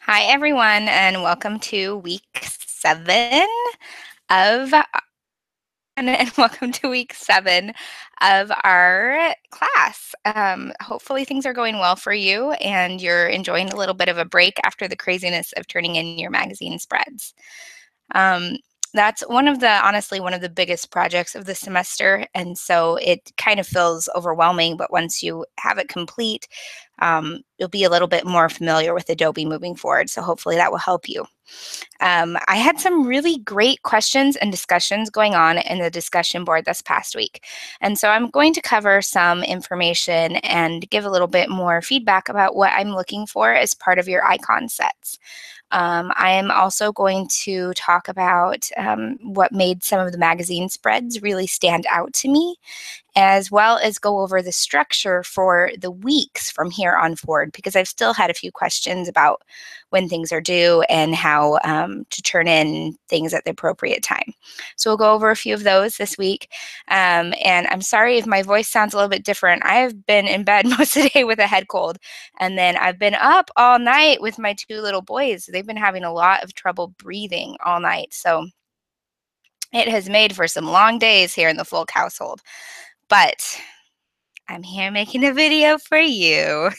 Hi, everyone, and welcome to of week 7 of our class. Hopefully things are going well for you and you're enjoying a little bit of a break after the craziness of turning in your magazine spreads. Um, that's honestly, one of the biggest projects of the semester. And so it kind of feels overwhelming, but once you have it complete, you'll be a little bit more familiar with Adobe moving forward. So hopefully that will help you. I had some really great questions and discussions going on in the discussion board this past week. And so I'm going to cover some information and give a little bit more feedback about what I'm looking for as part of your icon sets. I am also going to talk about what made some of the magazine spreads really stand out to me, as well as go over the structure for the weeks from here on forward, because I've still had a few questions about when things are due and how to turn in things at the appropriate time. So we'll go over a few of those this week. And I'm sorry if my voice sounds a little bit different. I have been in bed most of the day with a head cold, and then I've been up all night with my 2 little boys. They've been having a lot of trouble breathing all night. So it has made for some long days here in the Folk household. But I'm here making a video for you.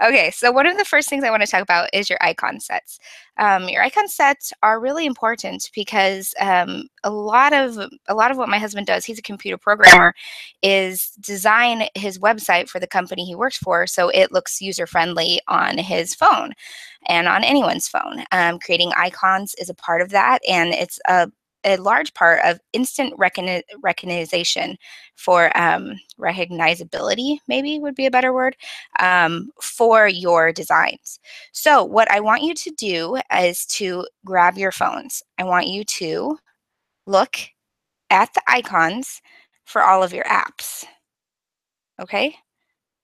Okay, so one of the first things I want to talk about is your icon sets. Your icon sets are really important because a lot of what my husband does, he's a computer programmer, is design his website for the company he works for so it looks user friendly on his phone and on anyone's phone. Creating icons is a part of that, and it's a large part of instant recognition for recognizability, maybe would be a better word, for your designs. So what I want you to do is to grab your phones. I want you to look at the icons for all of your apps. Okay?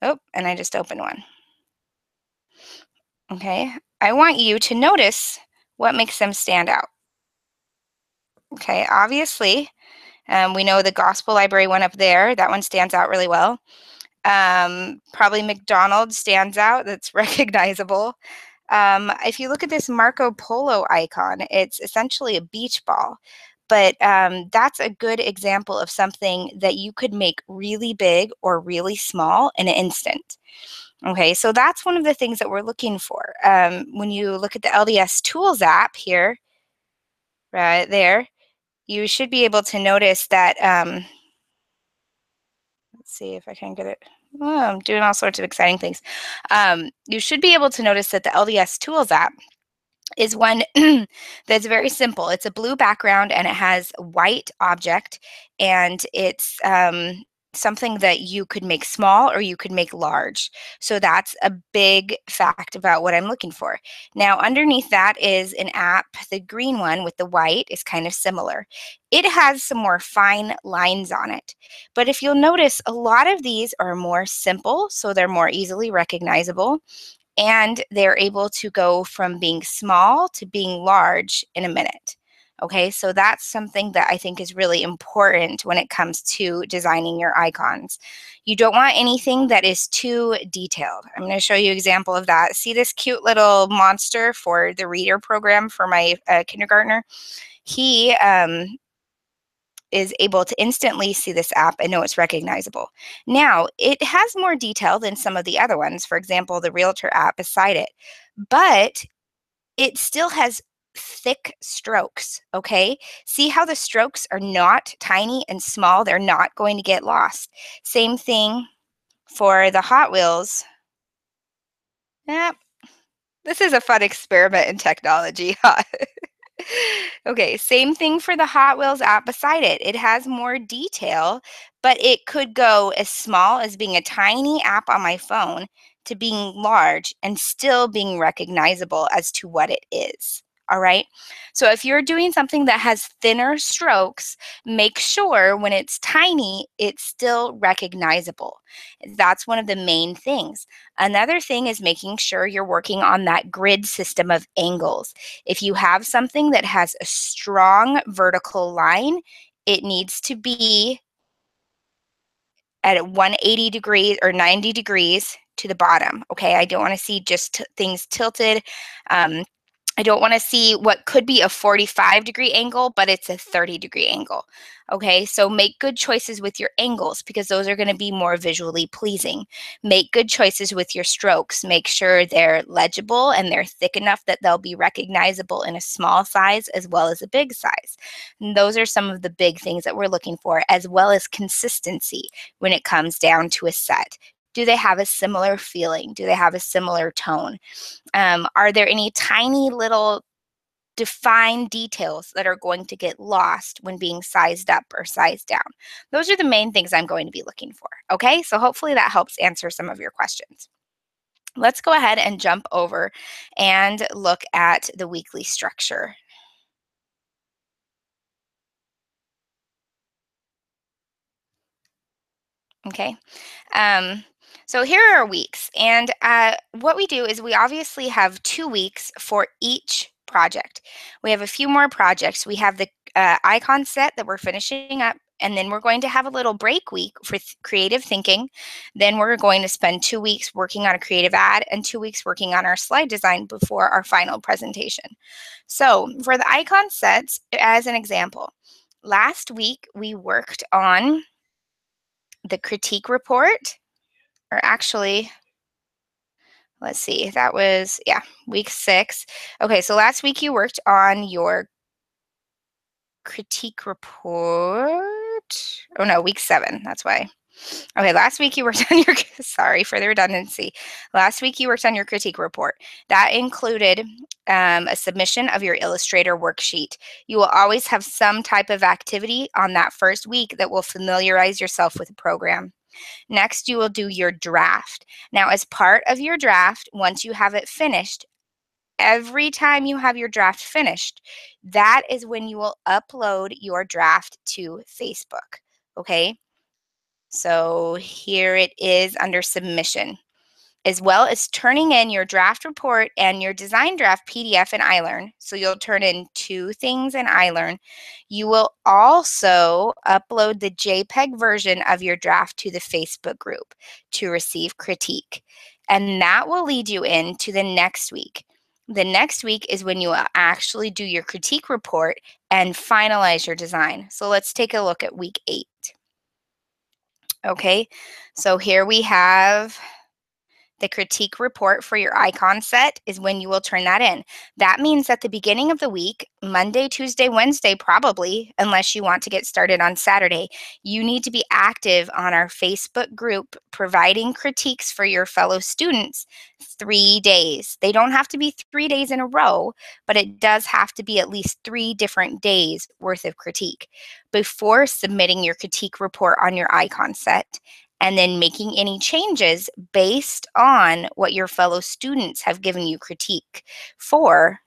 Oh, and I just opened one. Okay? I want you to notice what makes them stand out. Okay, obviously, we know the gospel library one up there. That one stands out really well. Probably McDonald's stands out. That's recognizable. If you look at this Marco Polo icon, it's essentially a beach ball. But that's a good example of something that you could make really big or really small in an instant. Okay, so that's one of the things that we're looking for. When you look at the LDS Tools app here, right there, you should be able to notice that, let's see if I can get it. Oh, I'm doing all sorts of exciting things. You should be able to notice that the LDS Tools app is one that's very simple. It's a blue background and it has a white object, and it's something that you could make small or you could make large. So that's a big fact about what I'm looking for. Now, underneath that is an app. The green one with the white is kind of similar. It has some more fine lines on it. But if you'll notice, a lot of these are more simple, so they're more easily recognizable, and they're able to go from being small to being large in a minute. Okay, so that's something that I think is really important when it comes to designing your icons. You don't want anything that is too detailed. I'm going to show you an example of that. See this cute little monster for the reader program for my kindergartner? He is able to instantly see this app and know it's recognizable. Now, it has more detail than some of the other ones, for example, the Realtor app beside it, but it still has thick strokes, okay? See how the strokes are not tiny and small? They're not going to get lost. Same thing for the Hot Wheels. Yep, this is a fun experiment in technology, huh? Okay, same thing for the Hot Wheels app beside it. It has more detail, but it could go as small as being a tiny app on my phone to being large and still being recognizable as to what it is. All right. So if you're doing something that has thinner strokes, make sure when it's tiny, it's still recognizable. That's one of the main things. Another thing is making sure you're working on that grid system of angles. If you have something that has a strong vertical line, it needs to be at 180 degrees or 90 degrees to the bottom. Okay, I don't want to see just things tilted. Um, I don't want to see what could be a 45-degree angle, but it's a 30-degree angle. Okay, so make good choices with your angles because those are going to be more visually pleasing. Make good choices with your strokes. Make sure they're legible and they're thick enough that they'll be recognizable in a small size as well as a big size. And those are some of the big things that we're looking for, as well as consistency when it comes down to a set. Do they have a similar feeling? Do they have a similar tone? Are there any tiny little defined details that are going to get lost when being sized up or sized down? Those are the main things I'm going to be looking for. Okay, so hopefully that helps answer some of your questions. Let's go ahead and jump over and look at the weekly structure. Okay. Um, so here are our weeks. And what we do is we obviously have 2 weeks for each project. We have a few more projects. We have the icon set that we're finishing up. And then we're going to have a little break week for creative thinking. Then we're going to spend 2 weeks working on a creative ad and 2 weeks working on our slide design before our final presentation. So for the icon sets, as an example, last week we worked on the critique report, or actually, let's see, that was, yeah, week 6. Okay, so last week you worked on your critique report. Oh no, week 7, that's why. Okay, last week you worked on your, sorry for the redundancy. Last week you worked on your critique report. That included a submission of your Illustrator worksheet. You will always have some type of activity on that first week that will familiarize yourself with the program. Next, you will do your draft. Now, as part of your draft, once you have it finished, every time you have your draft finished, that is when you will upload your draft to Facebook. Okay, so here it is under submission, as well as turning in your draft report and your design draft PDF in iLearn. So you'll turn in 2 things in iLearn. You will also upload the JPEG version of your draft to the Facebook group to receive critique. And that will lead you into the next week. The next week is when you will actually do your critique report and finalize your design. So let's take a look at week 8. Okay, so here we have the critique report for your icon set is when you will turn that in. That means at the beginning of the week, Monday, Tuesday, Wednesday, probably, unless you want to get started on Saturday, you need to be active on our Facebook group providing critiques for your fellow students 3 days. They don't have to be 3 days in a row, but it does have to be at least 3 different days worth of critique before submitting your critique report on your icon set, and then making any changes based on what your fellow students have given you critique for.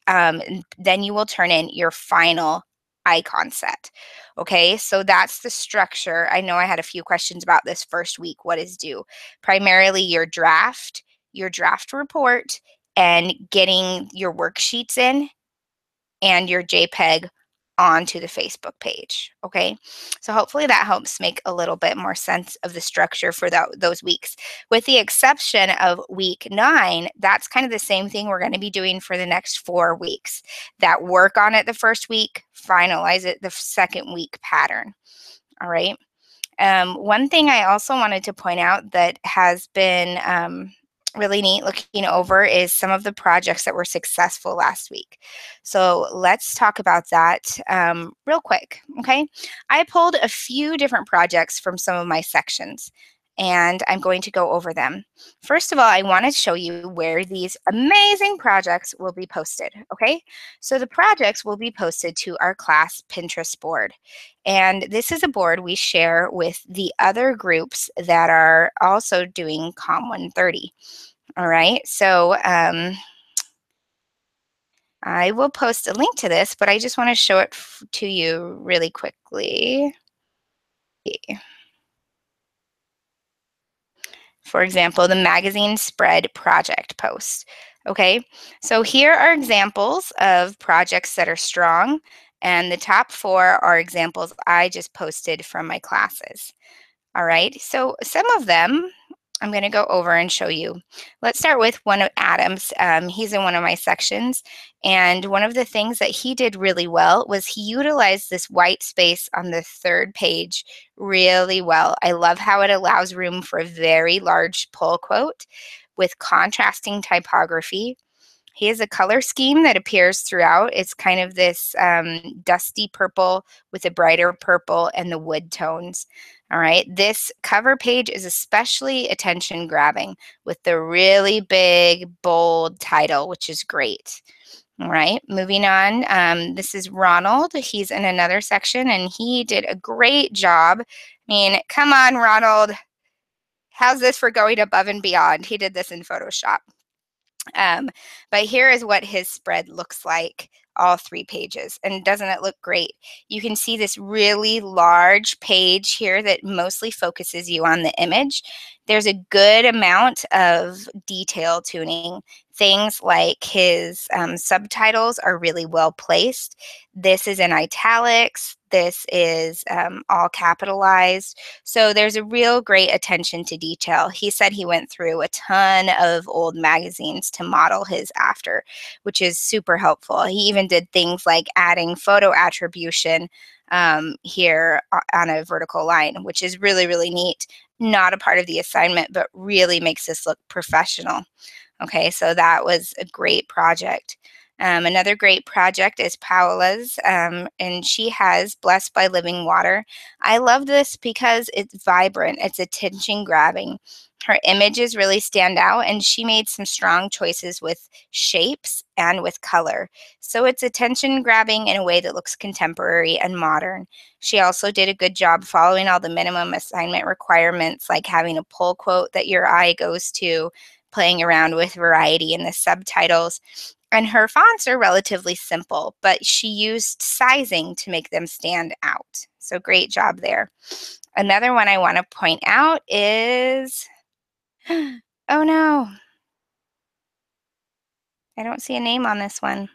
Then you will turn in your final icon set. Okay, so that's the structure. I know I had a few questions about this first week. What is due? Primarily your draft report, and getting your worksheets in and your JPEG onto the Facebook page. Okay, so hopefully that helps make a little bit more sense of the structure for those weeks. With the exception of week 9, that's kind of the same thing we're going to be doing for the next 4 weeks. That work on it the first week, finalize it the second week pattern. All right. One thing I also wanted to point out that has been really neat looking over is some of the projects that were successful last week. So let's talk about that real quick, okay? I pulled a few different projects from some of my sections, and I'm going to go over them. First of all, I want to show you where these amazing projects will be posted, okay? So the projects will be posted to our class Pinterest board. And this is a board we share with the other groups that are also doing COMM 130. All right, so I will post a link to this, but I just want to show it to you really quickly. For example, the magazine spread project post. Okay, so here are examples of projects that are strong, and the top 4 are examples I just posted from my classes. All right, so some of them I'm going to go over and show you. Let's start with one of Adam's. He's in one of my sections. And one of the things that he did really well was he utilized this white space on the third page really well. I love how it allows room for a very large pull quote with contrasting typography. He has a color scheme that appears throughout. It's kind of this dusty purple with a brighter purple and the wood tones. All right, this cover page is especially attention grabbing with the really big, bold title, which is great. All right, moving on. This is Ronald. He's in another section and he did a great job. I mean, come on, Ronald. How's this for going above and beyond? He did this in Photoshop. But here is what his spread looks like, all 3 pages. And doesn't it look great? You can see this really large page here that mostly focuses you on the image. There's a good amount of detail tuning. Things like his subtitles are really well placed. This is in italics. This is all capitalized. So there's a real great attention to detail. He said he went through a ton of old magazines to model his after, which is super helpful. He even did things like adding photo attribution here on a vertical line, which is really, really neat. Not a part of the assignment, but really makes this look professional. Okay, so that was a great project. Another great project is Paola's, and she has Blessed by Living Water. I love this because it's vibrant, it's attention grabbing. Her images really stand out, and she made some strong choices with shapes and with color. So it's attention grabbing in a way that looks contemporary and modern. She also did a good job following all the minimum assignment requirements, like having a pull quote that your eye goes to, playing around with variety in the subtitles. And her fonts are relatively simple, but she used sizing to make them stand out. So great job there. Another one I want to point out is, oh no, I don't see a name on this one.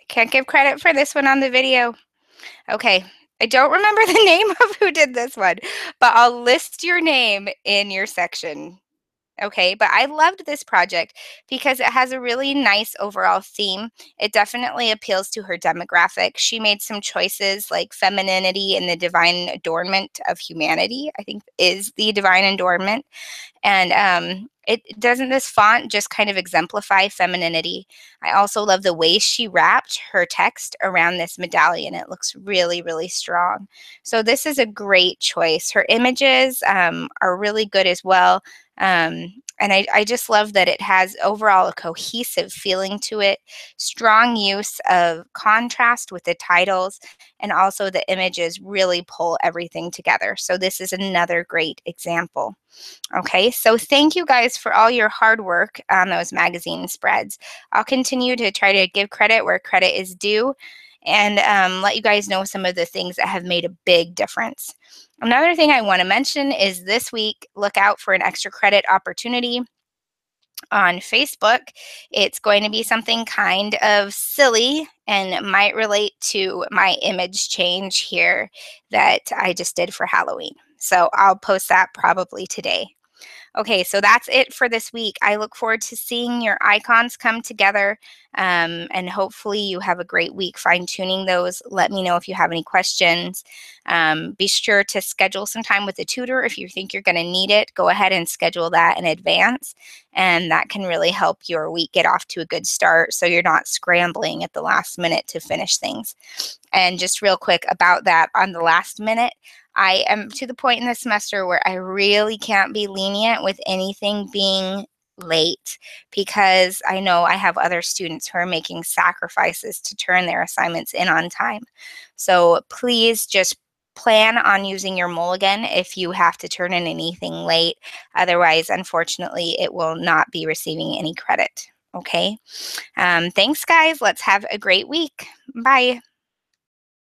Can't give credit for this one on the video. Okay, I don't remember the name of who did this one, but I'll list your name in your section. Okay, but I loved this project because it has a really nice overall theme. It definitely appeals to her demographic. She made some choices like femininity and the divine adornment of humanity, I think is the divine adornment. And it doesn't this font just kind of exemplify femininity. I also love the way she wrapped her text around this medallion. It looks really, really strong. So this is a great choice. Her images are really good as well. And I just love that it has overall a cohesive feeling to it, strong use of contrast with the titles, and also the images really pull everything together. So this is another great example. Okay, so thank you guys for all your hard work on those magazine spreads. I'll continue to try to give credit where credit is due and let you guys know some of the things that have made a big difference. Another thing I want to mention is this week, look out for an extra credit opportunity on Facebook. It's going to be something kind of silly and might relate to my image change here that I just did for Halloween. So I'll post that probably today. Okay, so that's it for this week. I look forward to seeing your icons come together, and hopefully you have a great week fine-tuning those. Let me know if you have any questions. Be sure to schedule some time with a tutor if you think you're going to need it. Go ahead and schedule that in advance, and that can really help your week get off to a good start so you're not scrambling at the last minute to finish things. And just real quick about that on the last minute, I am to the point in the semester where I really can't be lenient with anything being late because I know I have other students who are making sacrifices to turn their assignments in on time. So please just plan on using your mulligan if you have to turn in anything late. Otherwise, unfortunately, it will not be receiving any credit. Okay. Thanks, guys. Let's have a great week. Bye.